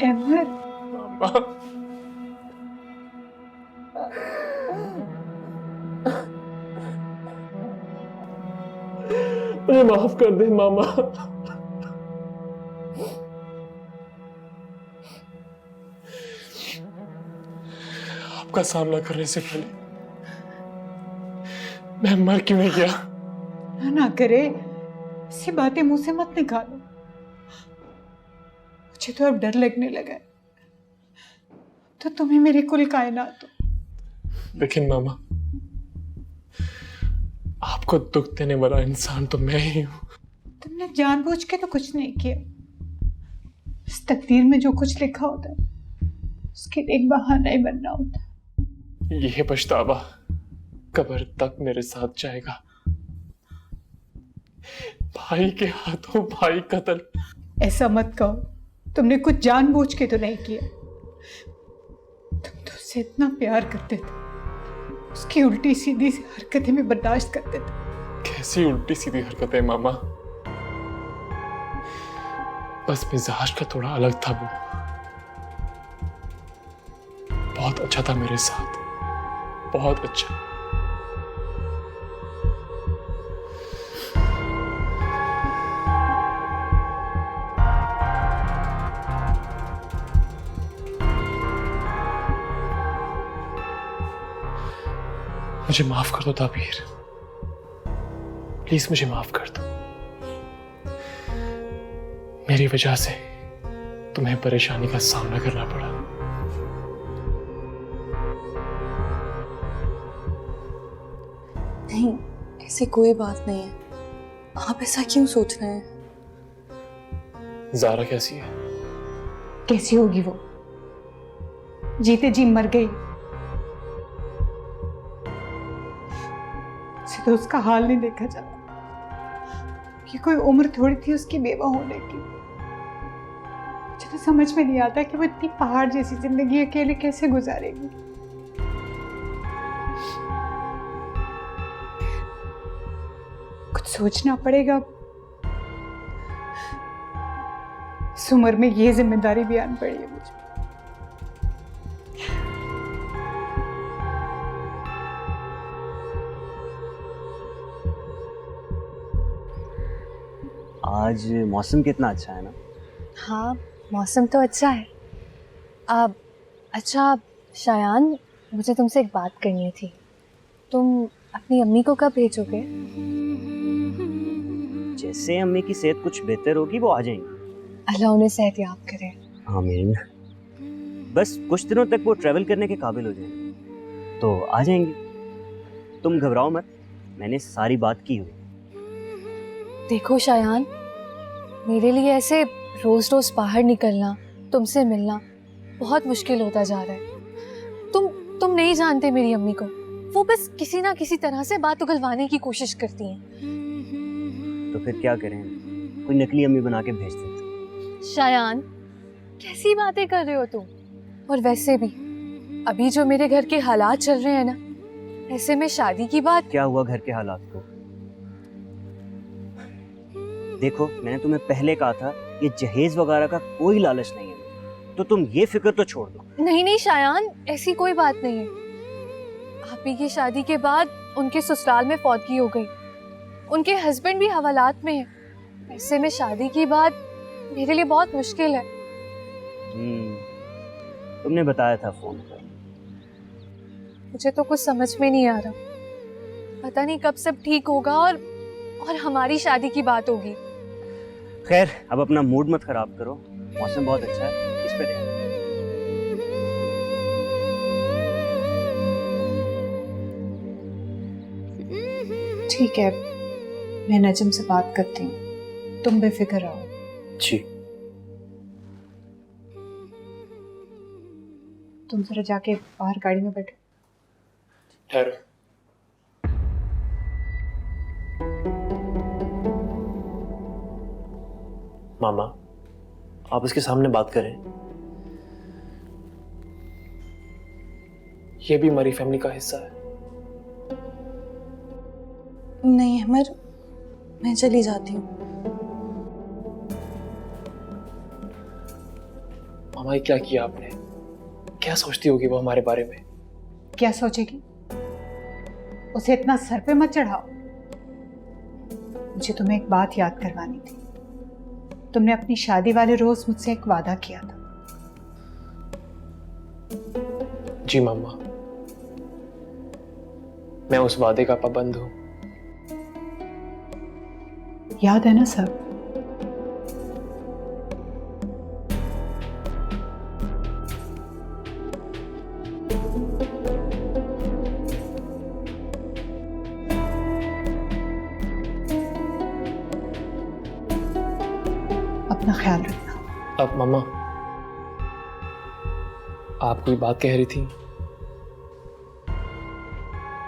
अहमद, मामा, मुझे माफ कर दे मामा। आपका सामना करने से पहले मैं मर क्यों नहीं गया? ना करे, ऐसी बातें मुंह से मत निकालो। मुझे तो अब डर लगने लगा है। तो तुम्हें मेरी कुल कायनात हो। लेकिन मामा, आपको दुख देने वाला इंसान तो मैं ही हूं। तुमने जानबूझ के तो कुछ नहीं किया। इस तकदीर में जो कुछ लिखा होता है उसके लिए एक बहाना ही बनना होता। यह पछतावा कब्र तक मेरे साथ जाएगा। भाई के हाथों भाई कत्ल। ऐसा मत कहो, तुमने कुछ जानबूझ के तो नहीं किया। तुम तो उससे इतना प्यार करते थे, उसकी उल्टी सीधी सी हरकतें भी बर्दाश्त करते थे। कैसी उल्टी सीधी हरकतें मामा? बस मिजाज का थोड़ा अलग था वो। बहुत अच्छा था मेरे साथ, बहुत अच्छा। मुझे माफ कर दो ताबीर, प्लीज मुझे माफ कर दो। मेरी वजह से तुम्हें परेशानी का सामना करना पड़ा। नहीं, ऐसी कोई बात नहीं है। आप ऐसा क्यों सोच रहे हैं? ज़ारा कैसी है? कैसी होगी वो? जीते जी मर गई। उसे तो उसका हाल नहीं देखा जाता कि कोई उम्र थोड़ी थी उसकी बेवा होने की। मुझे तो समझ में नहीं आता कि वो इतनी पहाड़ जैसी जिंदगी अकेले कैसे गुजारेगी। कुछ सोचना पड़ेगा। इस उम्र में ये जिम्मेदारी भी आन पड़ी है मुझे। आज मौसम कितना अच्छा है ना? हाँ, मौसम तो अच्छा है। अच्छा शायान, मुझे तुमसे एक बात करनी थी। तुम अपनी अम्मी को कब भेजोगे? जैसे अम्मी की सेहत कुछ बेहतर होगी वो आ जाएंगी। अल्लाह उन्हें सेहतयाब करे। आमीन। बस कुछ दिनों तक वो ट्रैवल करने के काबिल हो जाएंगे तो आ जाएंगी। तुम घबराओ मत, मैंने सारी बात की हुई। देखो शायान, मेरे लिए ऐसे रोज रोज बाहर निकलना, तुमसे मिलना बहुत मुश्किल होता जा रहा है। तुम नहीं जानते मेरी अम्मी को। वो बस किसी ना किसी तरह से बात उगलवाने की कोशिश करती हैं। तो फिर क्या करें, कोई नकली अम्मी बना के भेज देते। शायान, कैसी बातें कर रहे हो तुम? और वैसे भी अभी जो मेरे घर के हालात चल रहे हैं ना, ऐसे में शादी की बात। क्या हुआ घर के हालात को? देखो, मैंने तुम्हें पहले कहा था ये जहेज वगैरह का कोई लालच नहीं है, तो तुम ये फिक्र तो छोड़ दो। नहीं शायान, ऐसी कोई बात नहीं है। आपी की शादी के बाद उनके ससुराल में फौतगी हो गई। उनके हस्बैंड भी हवालात में है। ऐसे में शादी की बात मेरे लिए बहुत मुश्किल है। तुमने बताया था फोन पर। मुझे तो कुछ समझ में नहीं आ रहा। पता नहीं कब सब ठीक होगा और हमारी शादी की बात होगी। खैर, अब अपना मूड मत खराब करो, मौसम बहुत अच्छा है, इस पे ध्यान दो। ठीक है, मैं नजम से बात करती हूँ, तुम बेफिक्र रहो। जी। तुम जरा जाके बाहर गाड़ी में बैठो। ठहरो। मामा, आप इसके सामने बात करें। ये भी हमारी फैमिली का हिस्सा है। नहीं अमर, मैं चली जाती हूँ। मामा ये क्या किया आपने? क्या सोचती होगी वो हमारे बारे में? क्या सोचेगी? उसे इतना सर पे मत चढ़ाओ। मुझे तुम्हें एक बात याद करवानी थी। तुमने अपनी शादी वाले रोज मुझसे एक वादा किया था। जी मामा, मैं उस वादे का पाबंद हूं। याद है ना सब? अपना ख्याल रखना। अब मामा, आप कोई बात कह रही थी?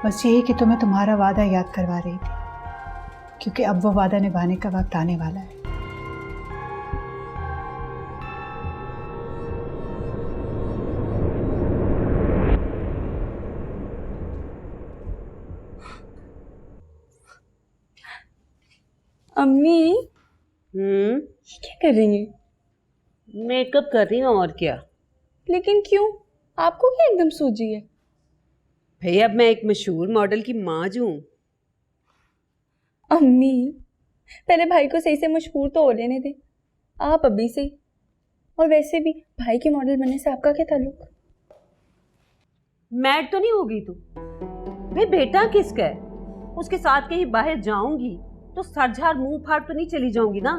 बस यही कि तुम्हें तुम्हारा वादा याद करवा रही थी, क्योंकि अब वो वादा निभाने का वक्त आने वाला है। अम्मी ये क्या कर रही है? मेकअप कर रही हूँ और क्या। लेकिन क्यों? आपको क्या एकदम सूझी है? भाई अब मैं एक मशहूर मॉडल की माँ हूँ। अम्मी पहले भाई को सही से मशहूर तो हो लेने दे, आप अभी से। और वैसे भी भाई के मॉडल बनने से आपका क्या ताल्लुक? मैड तो नहीं होगी तू? भाई बेटा किसका है? उसके साथ कहीं बाहर जाऊंगी तो सरझार मुंह फाड़ तो नहीं चली जाऊंगी ना,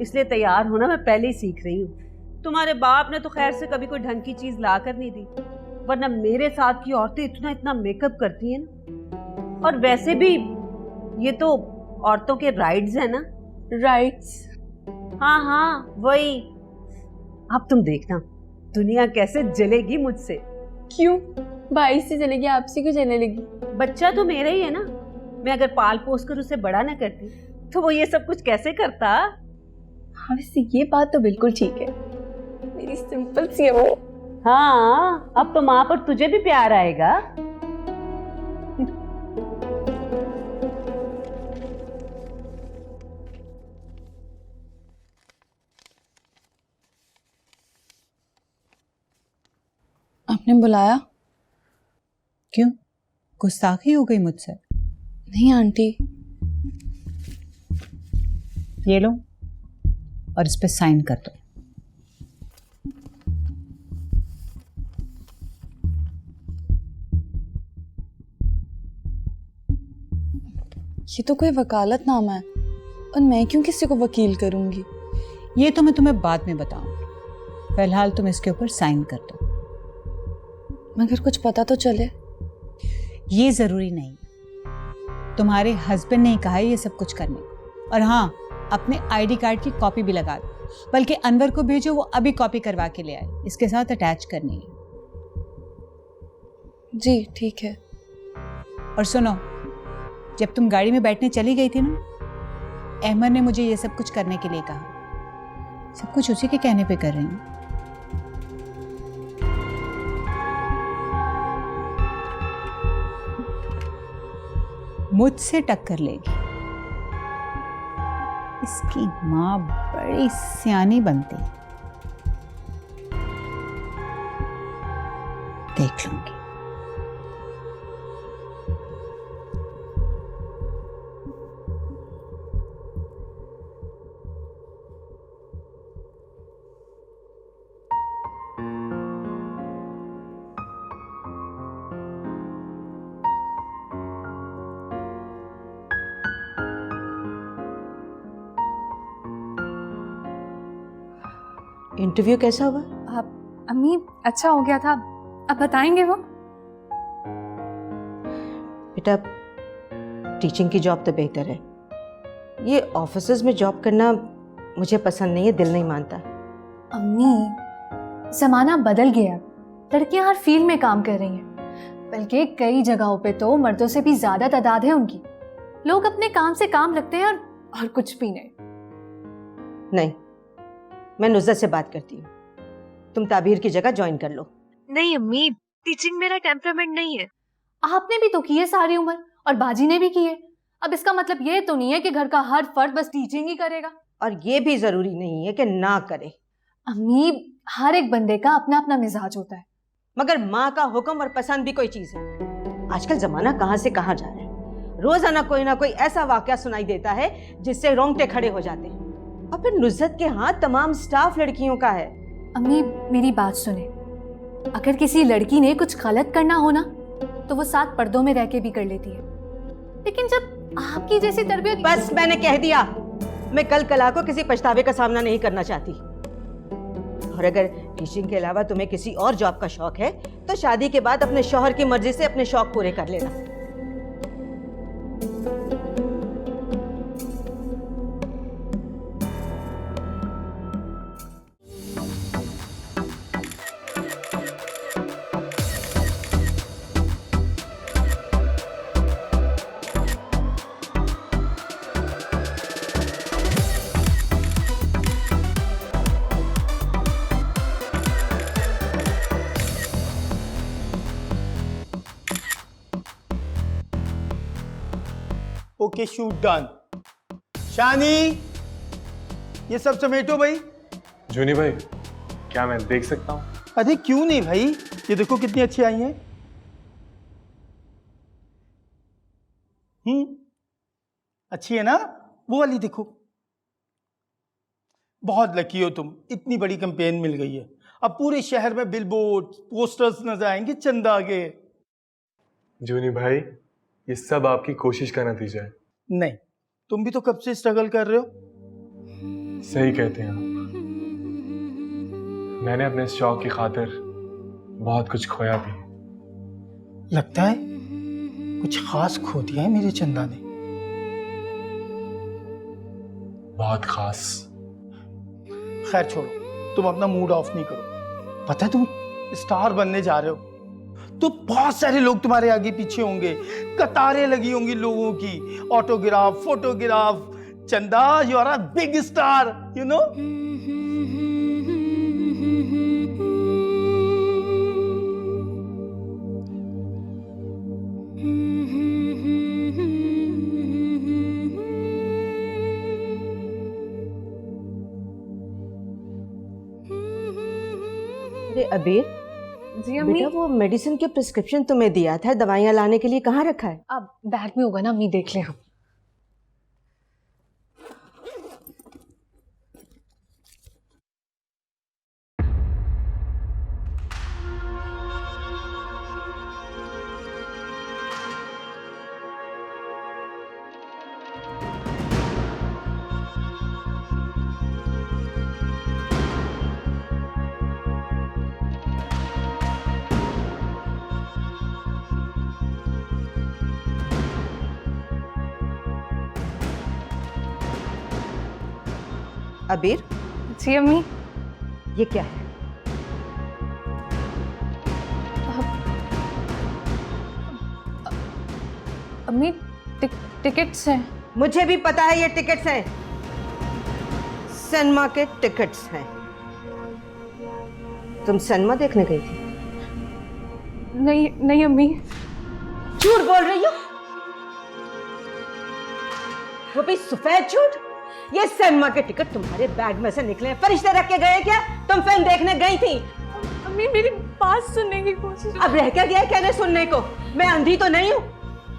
इसलिए तैयार होना मैं पहले ही सीख रही हूँ। तुम्हारे बाप ने तो खैर से कभी कोई ढंग की चीज ला कर नहीं दी, वरना मेरे साथ की औरतें इतना इतना मेकअप करती हैं ना। और वैसे भी ये तो औरतों के राइट्स है ना। राइट्स? हाँ हाँ वही। अब तुम देखना दुनिया कैसे जलेगी मुझसे। क्यों? भाई से चलेगी, आपसे क्यों चलने लगी? बच्चा तो मेरा ही है ना, मैं अगर पाल पोस कर उसे बड़ा ना करती तो वो ये सब कुछ कैसे करता। हाँ वैसे ये बात तो बिल्कुल ठीक है, मेरी सिंपल सी है वो। हाँ अब तो माँ पर तुझे भी प्यार आएगा। आपने बुलाया? क्यों? गुस्ताखी हो गई मुझसे? नहीं आंटी। ये लो और इस पे साइन कर दो। ये तो कोई वकालतनामा है, और मैं क्यों किसी को वकील करूंगी? ये तो मैं तुम्हें बाद में बताऊंगी, फिलहाल तुम इसके ऊपर साइन कर दो। मगर कुछ पता तो चले। ये जरूरी नहीं, तुम्हारे हस्बैंड ने ही कहा है ये सब कुछ करने को। और हाँ, अपने आईडी कार्ड की कॉपी भी लगा दो, बल्कि अनवर को भेजो, वो अभी कॉपी करवा के ले आए, इसके साथ अटैच करनी है। जी ठीक है। और सुनो, जब तुम गाड़ी में बैठने चली गई थी ना, अहमद ने मुझे ये सब कुछ करने के लिए कहा। सब कुछ उसी के कहने पे कर रही हूँ। मुझसे टक्कर लेगी। इसकी माँ बड़ी सियानी बनती, देख लूंगी। इंटरव्यू कैसा हुआ? आप अम्मी अच्छा हो गया था, अब बताएंगे वो? बेटा टीचिंग की जॉब तो बेहतर है, ये ऑफिसेज में जॉब करना मुझे पसंद नहीं है, दिल नहीं मानता। अम्मी जमाना बदल गया, लड़कियां हर फील्ड में काम कर रही हैं, बल्कि कई जगहों पे तो मर्दों से भी ज्यादा तादाद है उनकी। लोग अपने काम से काम रखते हैं और कुछ भी नहीं। नहीं, मैं नुज़रत से बात करती हूँ, तुम ताबीर की जगह ज्वाइन कर लो। नहीं अम्मी, टीचिंग मेरा टेम्परामेंट नहीं है। आपने भी तो की है सारी उम्र, और बाजी ने भी की है। अब इसका मतलब ये तो नहीं है कि घर का हर फर्द बस टीचिंग ही करेगा। और ये भी जरूरी नहीं है कि ना करे। अम्मी, हर एक बंदे का अपना अपना मिजाज होता है। मगर माँ का हुक्म और पसंद भी कोई चीज है। आजकल जमाना कहाँ से कहाँ जा रहा है। रोजाना कोई ना कोई ऐसा वाकया सुनाई देता है जिससे रोंगटे खड़े हो जाते हैं। और फिर नुज़रत के हाथ तमाम स्टाफ लड़कियों का है। अम्मी, मेरी बात सुने, अगर किसी लड़की ने कुछ गलत करना हो ना तो वो 7 पर्दों में रह के भी कर लेती है, लेकिन जब आपकी जैसी तरबियत। बस मैंने कह दिया, मैं कल कला को किसी पछतावे का सामना नहीं करना चाहती। और अगर टीचिंग के अलावा तुम्हें किसी और जॉब का शौक है तो शादी के बाद अपने शौहर की मर्जी से अपने शौक पूरे कर लेना। Okay, shoot done. शानी, ये सब समेटो भाई। जूनी भाई, क्या मैं देख सकता हूँ? अरे क्यों नहीं भाई, ये देखो कितनी अच्छी आई हैं। अच्छी है ना? वो वाली देखो। बहुत लकी हो तुम, इतनी बड़ी कैंपेन मिल गई है। अब पूरे शहर में बिलबोर्ड, पोस्टर्स नजर आएंगे चंदा के। जूनी भाई, ये सब आपकी कोशिश का नतीजा है। नहीं, तुम भी तो कब से स्ट्रगल कर रहे हो। सही कहते हैं आप। मैंने अपने इस शौक की खातिर बहुत कुछ खोया भी। लगता है कुछ खास खो दिया है मेरे चंदा ने। बहुत खास। खैर छोड़ो, तुम अपना मूड ऑफ नहीं करो। पता है तुम स्टार बनने जा रहे हो तो बहुत सारे लोग तुम्हारे आगे पीछे होंगे, कतारें लगी होंगी लोगों की, autograph, photograph. Chanda, you are a big star, you know. अरे अबीर, जी अम्मी। बेटा वो मेडिसिन के प्रिस्क्रिप्शन तुम्हें दिया था दवाइयाँ लाने के लिए, कहाँ रखा है? अब बैग में होगा ना अम्मी, देख ले हम। अबीर, जी अम्मी। ये क्या है? अम्मी, टिकट्स हैं। मुझे भी पता है ये टिकट्स हैं, सिनेमा के टिकट्स हैं। तुम सिनेमा देखने गई थी? नहीं नहीं अम्मी। झूठ बोल रही हो, वो भी सफेद झूठ। ये सिनेमा के टिकट तुम्हारे बैग में से निकले, फरिश्ते रख के गए क्या? तुम फिल्म देखने गई थी? अम्मी, मेरी बात सुनने की कोशिश। अब रह क्या गया कहने सुनने को? मैं अंधी तो नहीं हूँ,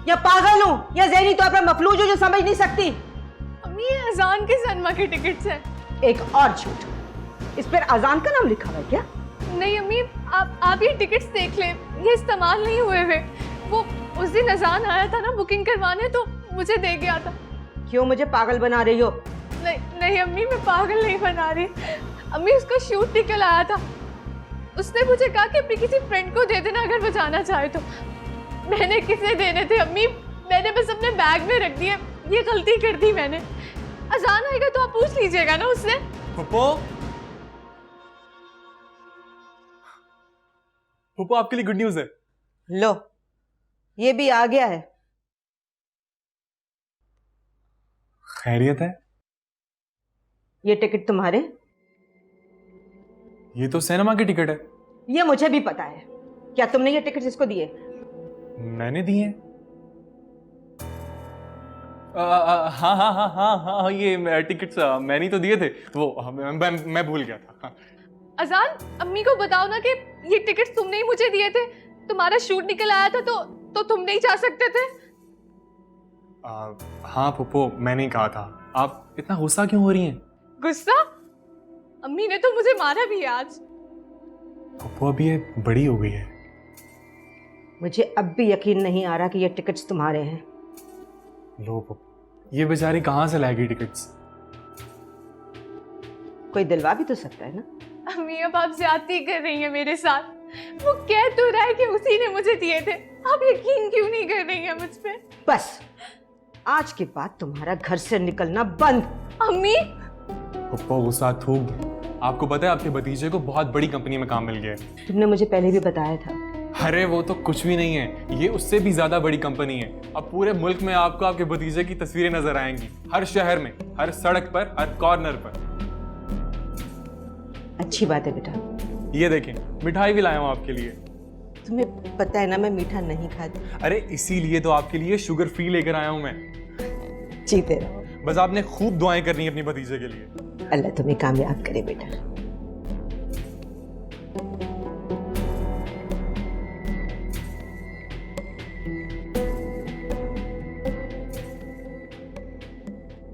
या पागल हूँ, या ज़हनी तौर पर मफलूज हूँ जो समझ नहीं सकती। अम्मी, ये अजान के सिनेमा के टिकट्स हैं। एक और झूठ, इस पर अजान का नाम लिखा हुआ है क्या? नहीं अम्मी, आप ये टिकट्स देख ले, ये इस्तेमाल नहीं हुए हुए। वो उस दिन अजान आया था ना बुकिंग करवाने, तो मुझे दे गया था। क्यों मुझे पागल बना रही हो? नहीं नहीं अम्मी, मैं पागल नहीं बना रही। अम्मी, उसका शूट निकल आया था, उसने मुझे कहा कि अपनी किसी फ्रेंड को दे देना अगर वो जाना चाहे तो। मैंने किसे देने थे अम्मी, मैंने बस अपने बैग में रख दिए। ये गलती कर दी मैंने। अजान आएगा तो आप पूछ लीजिएगा ना उससे। फूफो, आपके लिए गुड न्यूज है। लो, ये भी आ गया है। खैरियत है? ये टिकट तुम्हारे? ये तो सिनेमा की टिकट है। ये मुझे भी पता है। क्या तुमने ये टिकट इसको दिए? मैंने दिए हैं। हाँ हाँ हाँ हाँ हाँ, ये टिकट्स मैंने तो दिए थे, वो मैं भूल गया था। हाँ। अजान, अम्मी को बताओ ना कि ये टिकट्स तुमने ही मुझे दिए थे। तुम्हारा शूट निकल आया था तो तुम नहीं जा सकते थे। हाँ पुप्पो, मैंने ही कहा था। आप इतना गुस्सा क्यों हो रही हैं? गुस्सा? अम्मी ने तो मुझे मारा भी है आज। पुप्पो अभी ये बड़ी हो गई है। मुझे अब भी यकीन नहीं आ रहा कि ये टिकट्स तुम्हारे हैं। लो पुप्पो, ये बेचारी कहाँ से लाएगी टिकट्स? कोई दिलवा भी तो सकता है ना। अम्मी अब आप ज्यादती कर रही हैं मेरे साथ। वो कह तो रहा है कि उसी ने मुझे दिए थे, आप यकीन क्यों नहीं कर रही हैं मुझ पे? बस आज के बाद तुम्हारा घर से निकलना बंद। अम्मी! पुप्पो गुस्सा थूक दो। आपको पता है आपके भतीजे को बहुत बड़ी कंपनी में काम मिल गया है। तुमने मुझे पहले भी बताया था। अरे वो तो कुछ भी नहीं है, ये उससे भी ज्यादा बड़ी कंपनी है। अब पूरे मुल्क में आपको आपके भतीजे की तस्वीरें नजर आएंगी, हर शहर में, हर सड़क पर, हर कॉर्नर पर। अच्छी बात है बेटा। ये देखें, मिठाई भी लाया हूं आपके लिए। तुम्हें पता है ना मैं मीठा नहीं खाती। अरे इसीलिए तो आपके लिए शुगर फ्री लेकर आया हूं मैं। जीते रहो। बस आपने खूब दुआएं करनी है अपनी भतीजे के लिए। अल्लाह तुम्हें कामयाब करे बेटा।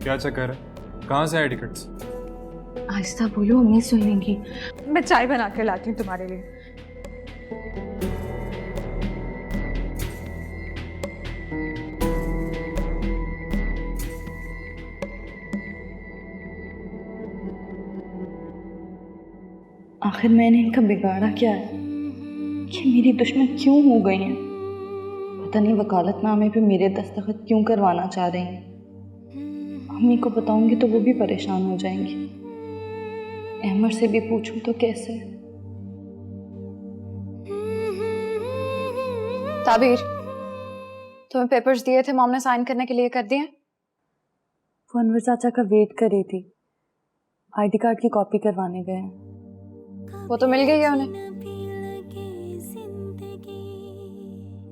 क्या चक्कर है? कहाँ से आए टिकट्स? आहिस्ता बोलो, अम्मी सुनेंगी। मैं चाय बना के लाती हूँ तुम्हारे लिए। आखिर मैंने इनका बिगाड़ा क्या है कि मेरी दुश्मन क्यों हो गई हैं? पता नहीं वकालतनामे पे मेरे दस्तखत क्यों करवाना चाह रही हैं। अम्मी को बताऊंगी तो वो भी परेशान हो जाएंगी। अहमद से भी पूछूं तो कैसे? ताबीर, तुम्हें पेपर्स दिए थे, मॉम ने साइन करने के लिए कर दिए? वो अनवर चाचा का वेट कर रही थी, आईडी कार्ड की कॉपी करवाने गए हैं। वो तो मिल गई है उन्हें।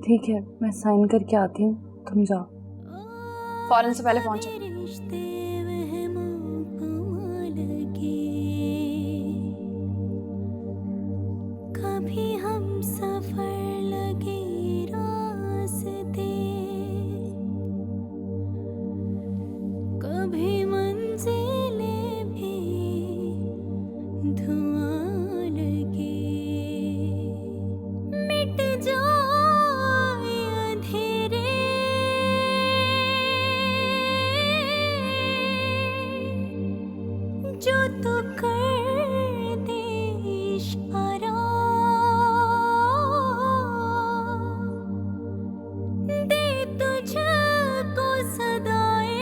ठीक है, मैं साइन करके आती हूँ, तुम जाओ। फौरन से पहले पहुंचो। कभी हम सफर लगे रास्ते, कभी मंजिलें भी धुआं लगे, मिट जाए अंधेरे, जो तू कर दे इशारा, दे तुझको सदाएं,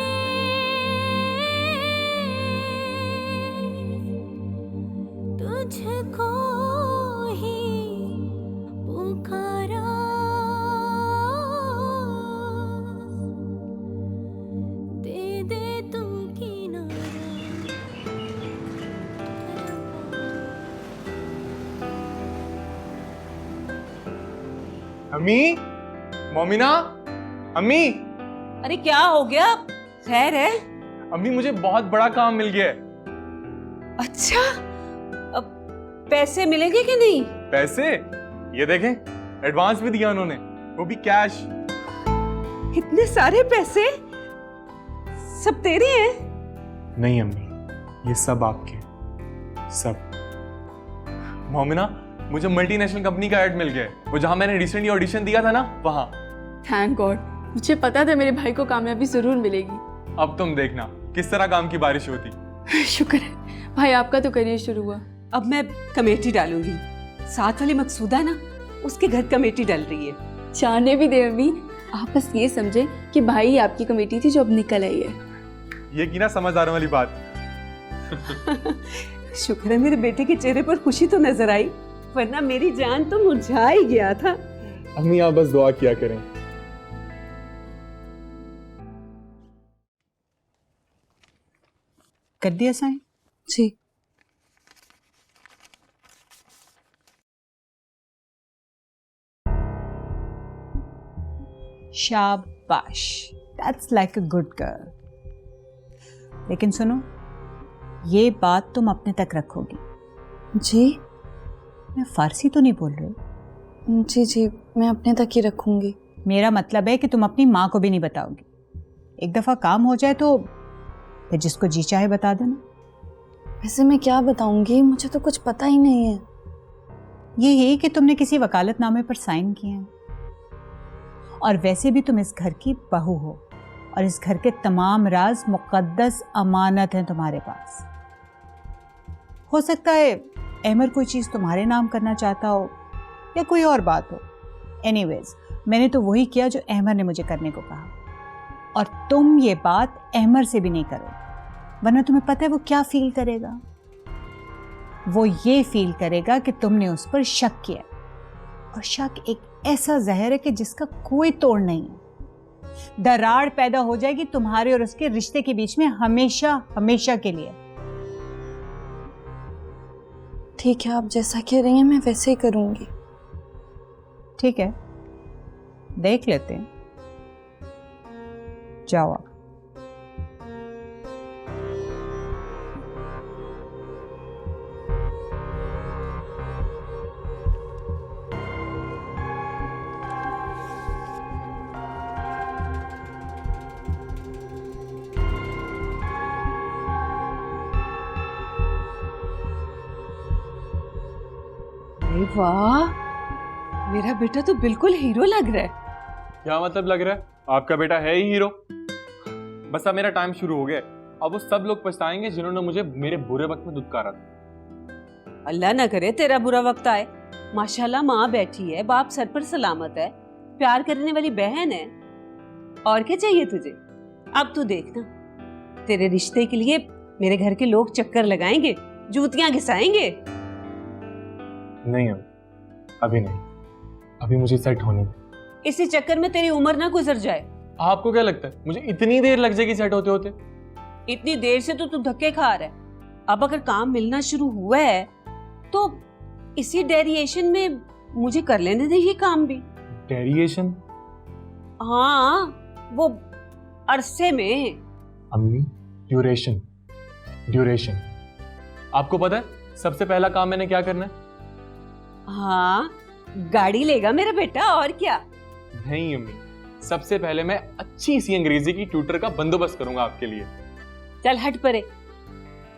तुझको ही पुकारा, दे दे तू किनारा। अम्मी, मोमिना, अम्मी, अरे क्या हो गया? खैर है? अम्मी मुझे बहुत बड़ा काम मिल गया है। अच्छा, अब पैसे मिलेंगे कि नहीं? पैसे? ये देखें, एडवांस भी दिया उन्होंने, वो भी कैश। इतने सारे पैसे सब तेरे हैं? नहीं अम्मी, ये सब आपके, सब। मोमिना, मुझे मल्टीनेशनल कंपनी का ऐड मिल गया है, वो जहां मैंने रिसेंटली ऑडिशन दिया था ना, वहां। थैंक गॉड, मुझे पता था मेरे भाई को कामयाबी जरूर मिलेगी। अब तुम देखना किस तरह काम की बारिश होती। शुक्र है भाई, आपका तो करियर शुरू हुआ। अब मैं कमेटी डालूंगी। साथ वाली मकसूदा ना, उसके घर कमेटी डल रही है। जाने भी दे अम्मी, आप बस ये समझे कि भाई आपकी कमेटी थी जो अब निकल आई है। ये की ना समझदारों वाली बात। शुक्र है मेरे बेटे के चेहरे पर खुशी तो नजर आई, वरना मेरी जान तो मुरझा ही गया था। अम्मी आप बस दुआ किया करें। कर दिया साइन? जी। शाबाश, that's like a good girl. लेकिन सुनो, ये बात तुम अपने तक रखोगी। जी मैं फारसी तो नहीं बोल रही। जी जी, मैं अपने तक ही रखूंगी। मेरा मतलब है कि तुम अपनी माँ को भी नहीं बताओगी। एक दफ़ा काम हो जाए तो फिर जिसको जी चाहे बता देना। वैसे मैं क्या बताऊंगी, मुझे तो कुछ पता ही नहीं है। ये है कि तुमने किसी वकालतनामे पर साइन किए हैं, और वैसे भी तुम इस घर की बहू हो और इस घर के तमाम राज मुकद्दस अमानत हैं तुम्हारे पास। हो सकता है अहमर कोई चीज़ तुम्हारे नाम करना चाहता हो या कोई और बात हो। एनीवेज, मैंने तो वही किया जो अहमर ने मुझे करने को कहा, और तुम ये बात अहमर से भी नहीं करो, वरना तुम्हें पता है वो क्या फील करेगा। वो ये फील करेगा कि तुमने उस पर शक किया, और शक एक ऐसा जहर है कि जिसका कोई तोड़ नहीं है। दरार पैदा हो जाएगी तुम्हारे और उसके रिश्ते के बीच में, हमेशा हमेशा के लिए। ठीक है, आप जैसा कह रही हैं मैं वैसे ही करूंगी। ठीक है, देख लेते हैं। जाओ आप। अरे वाह, मेरा बेटा तो बिल्कुल हीरो लग रहा है। क्या मतलब लग रहा है? आपका बेटा है ही हीरो। बस अब मेरा टाइम शुरू हो गया। अब वो सब लोग पछताएंगे जिन्होंने मुझे मेरे बुरे वक्त में दुत्कारा था। अल्लाह ना करे तेरा बुरा वक्त आए। माशाल्लाह माँ बैठी है, बाप सर पर सलामत है, प्यार करने वाली बहन है, और क्या चाहिए तुझे। अब तू देखना, तेरे रिश्ते के लिए मेरे घर के लोग चक्कर लगाएंगे, जूतियां घिसाएंगे। नहीं अभी नहीं, अभी मुझे सेट होने दो। इसी चक्कर में तेरी उम्र ना गुजर जाए। आपको क्या लगता है मुझे इतनी देर लग जाएगी सेट होते होते? इतनी देर से तो तू धक्के खा रहा है। अब अगर काम मिलना शुरू हुआ है तो इसी डेरिएशन में मुझे कर लेने दे ये काम भी। डेरिएशन? हाँ, वो अरसे में। अम्मी, ड्यूरेशन। ड्यूरेशन आपको पता है सबसे पहला काम मैंने क्या करना है? हाँ, गाड़ी लेगा मेरा बेटा, और क्या। नहीं अम्मी, सबसे पहले मैं अच्छी सी अंग्रेजी की ट्यूटर का बंदोबस्त करूंगा आपके लिए। चल हट परे,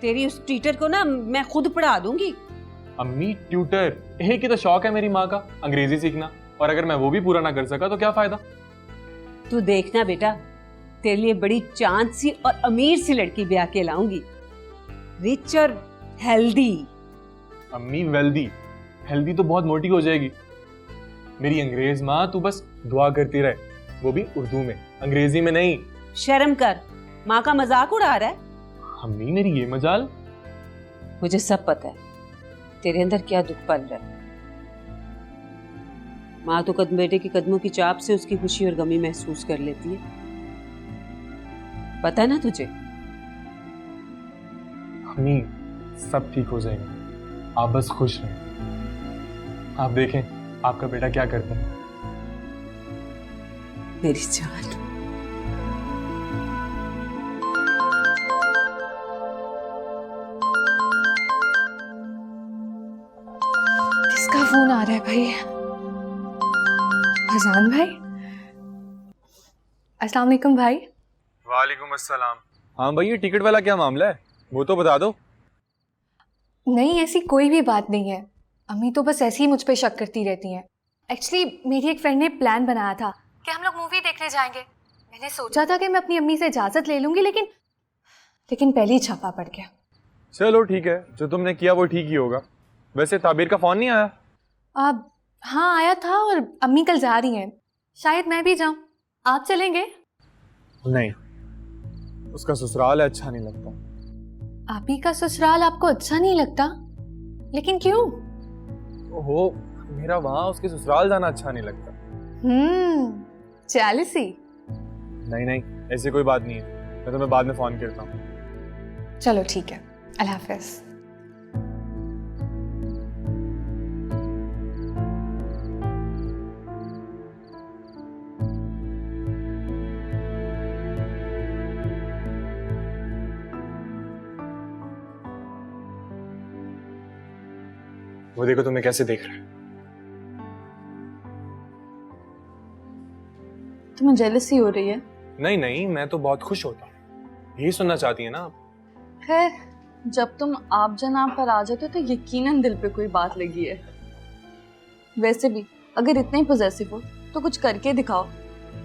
तेरी उस ट्यूटर को ना मैं खुद पढ़ा दूंगी। अम्मी, ट्यूटर एक ही तो शौक है मेरी माँ का, अंग्रेजी सीखना, और अगर मैं वो भी पूरा ना कर सका तो क्या फायदा। तू देखना बेटा, तेरे लिए बड़ी चांद सी और अमीर सी लड़की ब्याह के लाऊंगी, रिच और हेल्दी। अम्मी, वेल्दी? हेल्दी तो बहुत मोटी हो जाएगी। मेरी अंग्रेज माँ, तू बस दुआ करती रहे, वो भी उर्दू में, अंग्रेजी में नहीं। शर्म कर, माँ का मजाक उड़ा रहा है। अम्मी, मेरी ये मजाल। मुझे सब पता है तेरे अंदर क्या दुख पल रहा है। माँ तो बेटे के कदमों की चाप से उसकी खुशी और गमी महसूस कर लेती है, पता है ना तुझे। अम्मी, सब ठीक हो जाएगा, आप बस खुश रहें। आप देखें आपका बेटा क्या करता है। मेरी जान। किसका फोन आ रहा है भाई? अजान भाई? अस्सलाम वालेकुम भाई। वालेकुम अस्सलाम। हाँ भाई, ये टिकट वाला क्या मामला है, वो तो बता दो। नहीं, ऐसी कोई भी बात नहीं है। अम्मी तो बस ऐसे ही मुझ पे शक करती रहती हैं। एक्चुअली मेरी एक फ्रेंड ने प्लान बनाया था कि हम लोग मूवी देखने जाएंगे। मैंने सोचा था कि मैं अपनी अम्मी से इजाज़त ले लूँगी, लेकिन पहले ही छापा पड़ गया। चलो ठीक है, जो तुमने किया वो ठीक ही होगा। वैसे ताबीर का फोन नहीं आया? अब हाँ आया था, और अम्मी कल जा रही हैं, शायद मैं भी जाऊँ। आप चलेंगे? नहीं, उसका ससुराल है, अच्छा नहीं लगता। आप ही का ससुराल आपको अच्छा नहीं लगता? लेकिन क्यों? ओहो, मेरा वहाँ उसके ससुराल जाना अच्छा नहीं लगता। जेलसी? नहीं नहीं, ऐसी कोई बात नहीं है, मैं तुम्हें बाद में फोन करता हूँ। चलो ठीक है, अल्लाह हाफिज़। वो देखो तुम्हें कैसे देख रहा है। तुम्हें जेलसी हो रही है? नहीं नहीं, मैं तो बहुत खुश होता हूँ। यही सुनना चाहती है ना आप? खैर, जब तुम आप जनाब पर आ जाते हो तो यकीनन दिल पे कोई बात लगी है। वैसे भी अगर इतने ही पॉजेसिव हो तो कुछ करके दिखाओ,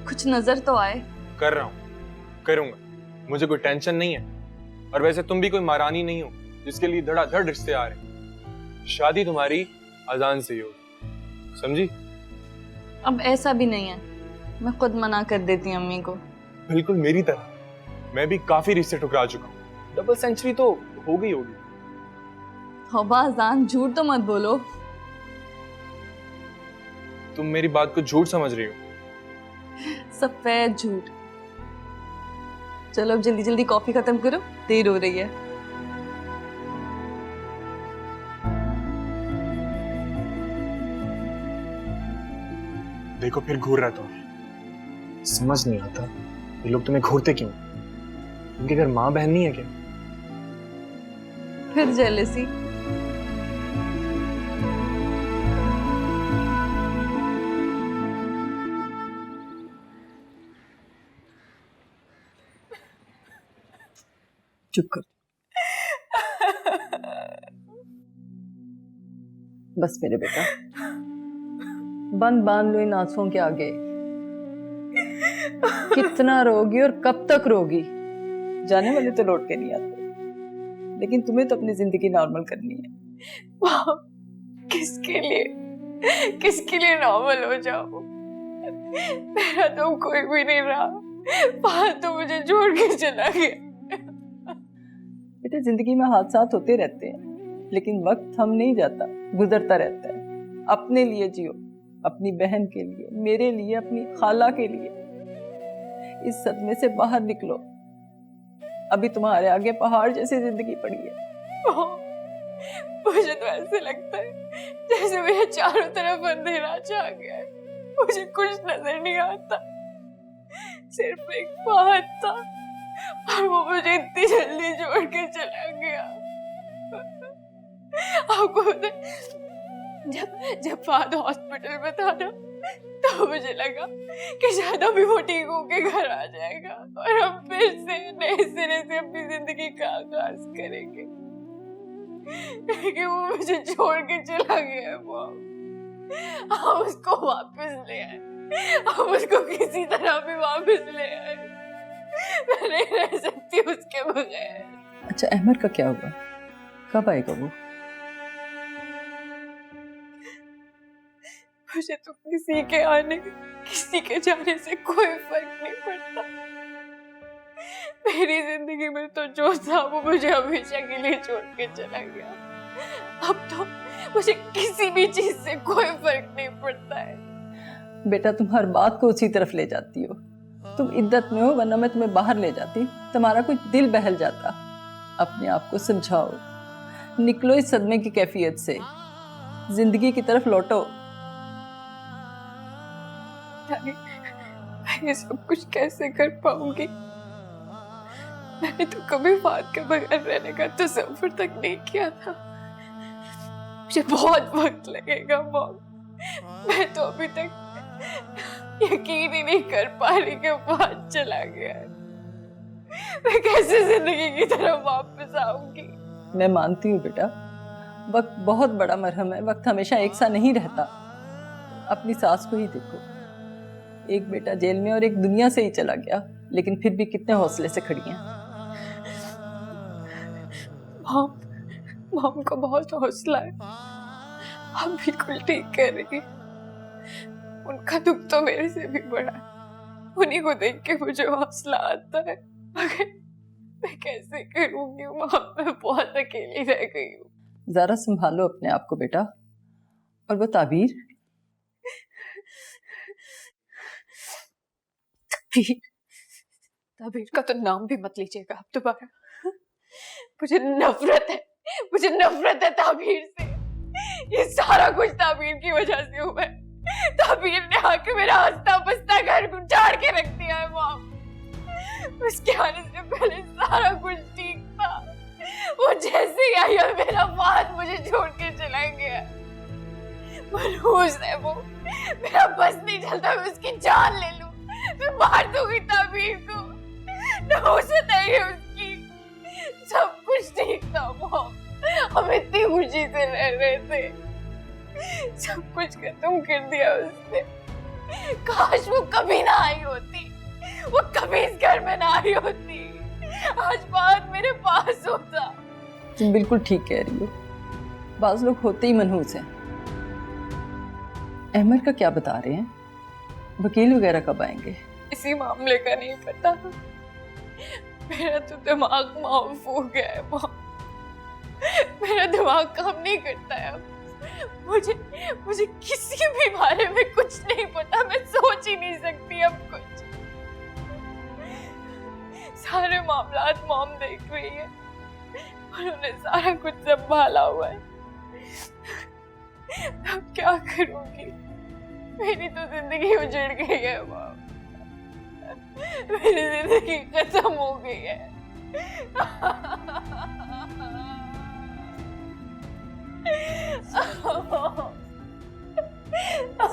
कुछ नजर तो आए। कर रहा हूँ, करूंगा, मुझे कोई टेंशन नहीं है। और वैसे तुम भी कोई महारानी नहीं हो जिसके लिए धड़ाधड़ रिश्ते आ रहे हैं। शादी तुम्हारी अजान से ही होगी, समझी? अब ऐसा भी नहीं है, मैं खुद मना कर देती हूँ अम्मी को। बिल्कुल मेरी तरह मैं भी काफी रिश्ते ठुकरा चुका हूँ। डबल सेंचुरी तो हो गई होगी। हौबा अजान, झूठ तो मत बोलो। तुम मेरी बात को झूठ समझ रही हो। सफेद झूठ। चलो अब जल्दी जल्दी कॉफी खत्म करो, देर हो रही है। देखो फिर घूर रहा तुम्हें। समझ नहीं आता ये लोग तुम्हें घूरते क्यों? उनके घर माँ बहन नहीं है क्या? फिर जेलसी। चुप कर। बस मेरे बेटा, बंद बांध लो इन आंसुओं के आगे। कितना रोगी और कब तक रोगी? जाने वाले तो लौट के नहीं आते, लेकिन तुम्हें तो अपनी जिंदगी नॉर्मल करनी है। किसके लिए नॉर्मल हो जाओ? मेरा तो कोई भी नहीं रहा, बाहर तो मुझे छोड़ के चला गया। बेटे, जिंदगी में हादसात होते रहते हैं, लेकिन वक्त थम नहीं जाता, गुजरता रहता है। अपने लिए जियो, अपनी बहन के लिए, मेरे लिए, अपनी खाला के लिए। इस सदमे से बाहर निकलो। अभी तुम्हारे आगे पहाड़ जैसी जिंदगी पड़ी है। मुझे तो ऐसे लगता है जैसे मेरे चारों तरफ अंधेरा छा गया है। मुझे कुछ नजर नहीं आता, सिर्फ एक बात था और वो मुझे इतनी जल्दी छोड़ के चला गया। आपको पता है, जब फाद हॉस्पिटल में था ना, तो मुझे लगा कि शायद अभी वो ठीक होके घर आ जाएगा और हम फिर से नए सिरे से अपनी जिंदगी का आगाज करेंगे। लेकिन वो मुझे छोड़ के चला गया है। मॉम, हम उसको वापस ले आए, हम उसको किसी तरह भी वापस ले आए। मैं नहीं रह सकती उसके बगैर। अच्छा, अहमद का क्या हुआ? कब आएगा वो? मुझे तो किसी के आने किसी के जाने से कोई फर्क नहीं पड़ता। मेरी जिंदगी में तो जो था वो मुझे हमेशा के लिए छोड़ के चला गया। अब तो मुझे किसी भी चीज से कोई फर्क नहीं पड़ता है। बेटा, तुम हर बात को उसी तरफ ले जाती हो। तुम इद्दत में हो, वरना मैं तुम्हें बाहर ले जाती, तुम्हारा कुछ दिल बहल जाता। अपने आप को समझाओ, निकलो इस सदमे की कैफियत से, जिंदगी की तरफ लौटो। मैं ये सब कुछ कैसे कर पाऊंगी? मैंने तो कभी फाद के बगैर रहने का तसव्वुर तक नहीं किया था। मुझे बहुत वक्त लगेगा मॉम। मैं तो अभी तक यकीन ही नहीं कर पा रही कि फाद चला गया है। मैं कैसे जिंदगी की तरफ वापस आऊंगी? मैं मानती हूँ बेटा, वक्त बहुत बड़ा मरहम है। वक्त हमेशा एक सा नहीं रहता। अपनी सास को ही देखो, एक बेटा जेल में और एक दुनिया से ही चला गया, लेकिन फिर भी कितने हौसले से खड़ी हैं। मॉम को बहुत हौसला है, आप बिल्कुल ठीक कह रही हैं। उनका दुख तो मेरे से भी बड़ा है। उन्हीं को देख के मुझे हौसला आता है, मगर मैं कैसे करूंगी मॉम? मैं बहुत अकेली रह गई हूँ। जरा संभालो अपने आप को बेटा। और वो ताबीर ताबीर का तो नाम भी मत लीजिएगा आप दोबारा। मुझे नफरत है ताबीर से। ये सारा कुछ ताबीर की वजह से हुआ है। ताबीर ने आके मेरा हंसता बसता घर उजाड़ के रख दिया है मॉम। उसके आने से पहले सारा कुछ ठीक था। वो जैसे ही आई और मेरा फाद मुझे छोड़ के चला गया। मनहूस है वो, मेरा बस नहीं चलता मैं उसकी जान ले लूं, मैं मार दूंगी ताबीर को। नहुसत है ये उसकी। सब कुछ ठीक था मॉम, हम इतनी खुशी से रह रहे थे, सब कुछ खत्म कर दिया उसने। काश वो कभी ना आई होती, वो कभी इस घर में ना आई होती, आज बात मेरे पास होता। तुम बिल्कुल ठीक कह रही हो, बाज लोग होते ही मनहूस हैं। अहमद का क्या बता रहे हैं? वकील वगैरह कब आएंगे? इसी मामले का नहीं पता, मेरा तो दिमाग माफ हो गया है मॉम, मेरा दिमाग काम नहीं करता है अब। मुझे किसी भी बारे में कुछ नहीं पता, मैं सोच ही नहीं सकती अब कुछ। सारे मामलात मॉम देख रही है, उन्होंने सारा कुछ संभाला हुआ है। अब क्या करूंगी? मेरी तो जिंदगी उजड़ गई है मॉम, मेरी जिंदगी खत्म हो गई है।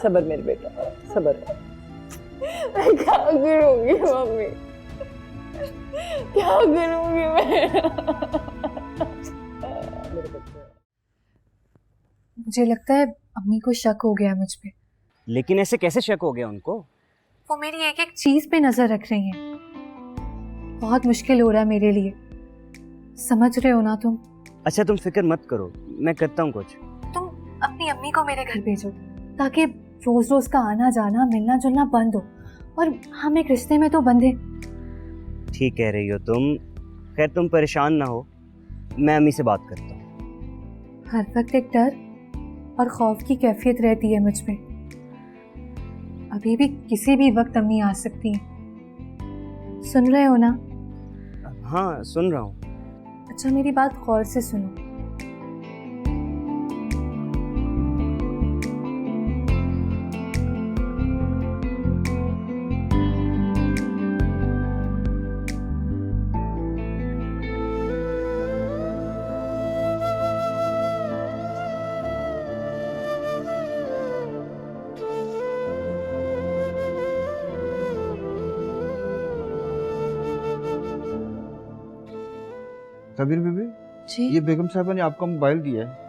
सब्र मेरे बेटा, सब्र। मैं क्या करूंगी मम्मी, क्या करूंगी मैं? मुझे लगता है अम्मी को शक हो गया मुझ पे। लेकिन ऐसे कैसे शक हो गया उनको? वो मेरी एक एक चीज पे नजर रख रही हैं। बहुत मुश्किल हो रहा है मेरे लिए, समझ रहे हो ना तुम? अच्छा तुम फिक्र मत करो, मैं करता हूँ कुछ। तुम अपनी अम्मी को मेरे घर भेजो ताकि रोज रोज का आना जाना मिलना जुलना बंद हो, और हम एक रिश्ते में तो बंधे। ठीक कह रही हो तुम। खैर तुम परेशान ना हो, मैं अम्मी से बात करता हूँ। हर वक्त एक डर और खौफ की कैफियत रहती है मुझ पे। अभी भी किसी भी वक्त अम्मी आ सकती हैं। सुन रहे हो ना? हाँ सुन रहा हूँ। अच्छा मेरी बात गौर से सुनो। कबीर बीबी जी ये बेगम साहबा ने आपका मोबाइल दिया है।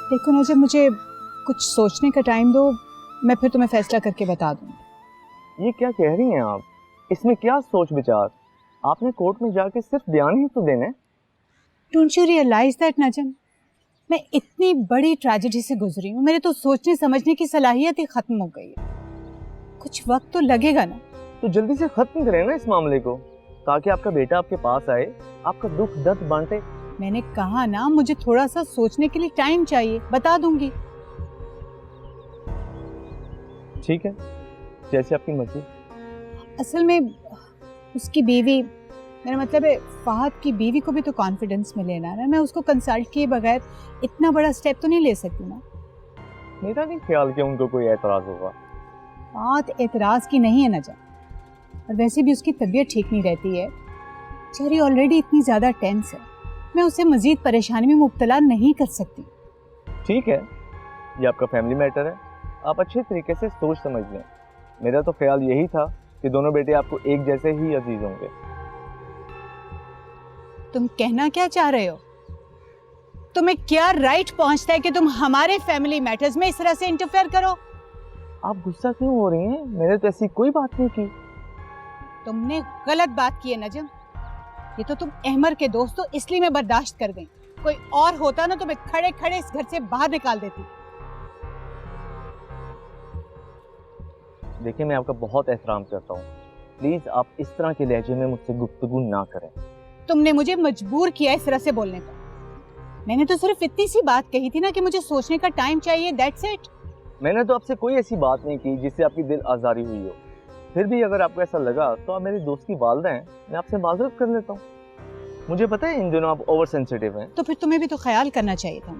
देखो ना, जब मुझे कुछ सोचने का टाइम दो, मैं फिर तुम्हें फैसला करके बता दूंगी। ये क्या कह रही हैं आप? इसमें क्या सोच विचार? आपने कोर्ट में जाके सिर्फ बयान ही तो देना है। डोंट यू रियलाइज दैट नजम, मैं इतनी बड़ी ट्रेजेडी से गुजरी हूँ, मेरे तो सोचने समझने की सलाहियत ही खत्म हो गई है। कुछ वक्त तो लगेगा ना। तो जल्दी से खत्म करें ना इस मामले को, ताकि आपका बेटा आपके पास आए, आपका दुख दर्द बांटे। मैंने कहा ना, मुझे थोड़ा सा सोचने के लिए टाइम चाहिए, बता दूंगी। ठीक है, जैसे आपकी मर्जी। असल में उसकी बीवी, मेरा मतलब है फहद की बीवी को भी तो कॉन्फिडेंस में लेना है ना। मैं उसको कंसल्ट किए बगैर इतना बड़ा स्टेप तो नहीं ले सकती ना। मेरा नहीं ख्याल कि उनको कोई एतराज होगा। बात एतराज की नहीं है नजर, और वैसे भी उसकी तबीयत ठीक नहीं रहती है। चेरी ऑलरेडी इतनी ज़्यादा टेंस है, मैं उसे मजीद परेशानी में मुब्तला नहीं कर सकती। ठीक है, ये आपका फैमिली मैटर है, आप अच्छे तरीके से सोच समझ लें। मेरा तो ख्याल यही था कि दोनों बेटे आपको एक जैसे ही अजीज होंगे। तुम कहना क्या चाह रहे हो? तुम्हें क्या राइट पहुंचता है कि तुम हमारे फैमिली मैटर्स में इस तरह से इंटरफेयर करो? आप गुस्सा क्यों हो रही हैं? मैंने तो ऐसी कोई बात नहीं की। तुमने गलत बात की है नजम। ये तो तुम अहमर के दोस्त हो, इसलिए मैं बर्दाश्त कर गई। कोई और होता ना तो मैं खड़े खड़े इस घर से बाहर निकाल देती। देखिए, मैं आपका बहुत एहतराम करता हूँ, प्लीज आप इस तरह के लहजे में मुझसे गुफ्तगू ना करें। तुमने मुझे मजबूर किया इस तरह से बोलने पर। मैंने तो सिर्फ इतनी सी बात कही थी ना कि मुझे सोचने का टाइम चाहिए, दैट्स इट। मैंने तो आपसे कोई ऐसी बात नहीं की जिससे आपकी दिल आजारी हुई हो। फिर भी अगर आपको ऐसा लगा तो आप मेरे दोस्त की वालिदा हैं, मैं आपसे माजरत कर लेता हूँ। मुझे पता है इन दिनों आप ओवर सेंसिटिव हैं। तो फिर तुम्हें भी तो ख्याल करना चाहिए था।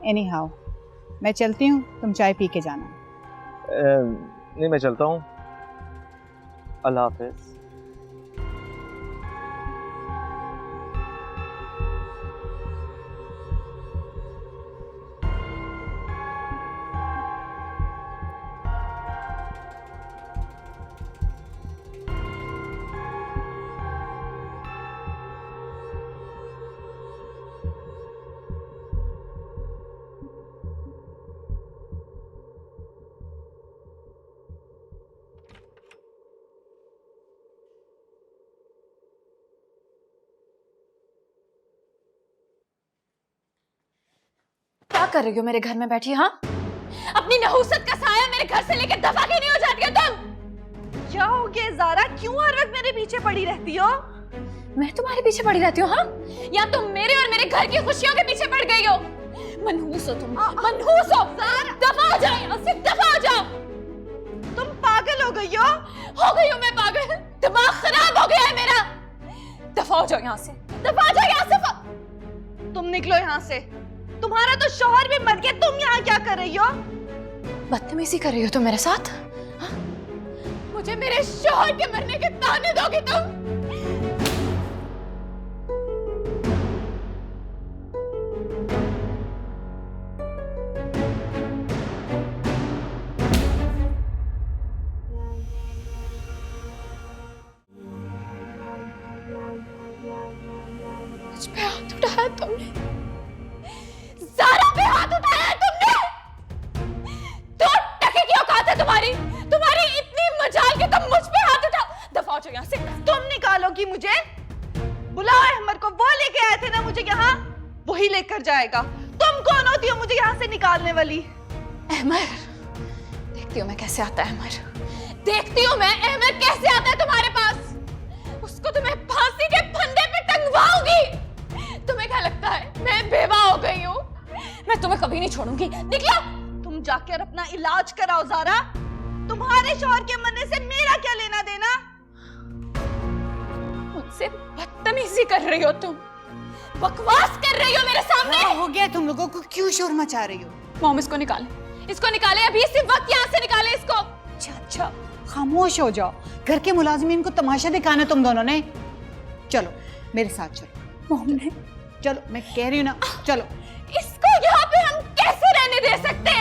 एनी हाउ, मैं चलती हूँ, तुम चाय पी के जाना। नहीं, मैं चलता हूँ। अल्लाह हाफिज। क्या कर रही हो मेरे घर में बैठी? हाँ, अपनी नहुसत का साया मेरे घर से लेके दफा क्यों नहीं हो जाती हो तुम? क्या हो गया ज़ारा, क्यों हर वक्त मेरे पीछे पड़ी रहती हो? मैं तुम्हारे पीछे पड़ी रहती हूँ? हाँ, या तुम मेरे और मेरे घर की खुशियों के पीछे पड़ गई हो? मनहूस हो तुम, मनहूस हो। दफा हो जाओ यहाँ से, दफा हो जाओ। तुम पागल हो गई हो? हो गई हूँ मैं पागल, दिमाग खराब हो गया है मेरा। दफा हो जाओ यहाँ से, दफा हो जाओ यहाँ से। तुम निकलो यहाँ से। तुम्हारा तो शौहर भी मर गया, तुम यहाँ क्या कर रही हो? बदतमीजी कर रही हो तुम मेरे साथ? हाँ? मुझे मेरे शौहर के मरने के ताने दोगे तुम? मुझ पे हाथ उठाया तुमने, ज़ारा पे हाथ उठाया है तुमने। तो टके की औकात है तुम्हारी, तुम्हारी इतनी मजाल कि तुम मुझ पे हाथ उठाओ। दफा हो जाओ यहाँ से। तुम निकालोगी मुझे? बुलाओ अहमद को, वो लेके आए थे ना मुझे यहाँ, वही लेकर जाएगा। तुम कौन होती हो मुझे यहाँ से निकालने वाली? अहमद, देखती हूँ मैं कैसे आता है अहमद, देखती हूँ मैं अहमद कैसे आता है तुम्हारे पास। उसको तुम्हें फांसी के फंदे पे टंगवाऊंगी। तुम्हें क्या लगता है मैं बेवा हो गई हूँ? मैं तुम्हें कभी नहीं छोड़ूंगी। निकलो। तुम जाकर अपना इलाज कराओ ज़ारा। तुम्हारे शौहर के मरने से मेरा क्या लेना देना? मुझसे बदतमीजी कर रही हो तुम, बकवास कर रही हो मेरे सामने। हो गया तुम लोगों को, क्यों शोर मचा रही हो? मॉम, इसको निकाले, इसको निकाले अभी, इसी वक्त यहाँ से निकाले इसको। अच्छा, खामोश हो जाओ। घर के मुलाजिमीन को तमाशा दिखाना तुम दोनों ने। चलो मेरे साथ चलो। मॉम ने, चलो, मैं कह रही हूँ ना, चलो। इसको यहाँ पे हम कैसे रहने दे सकते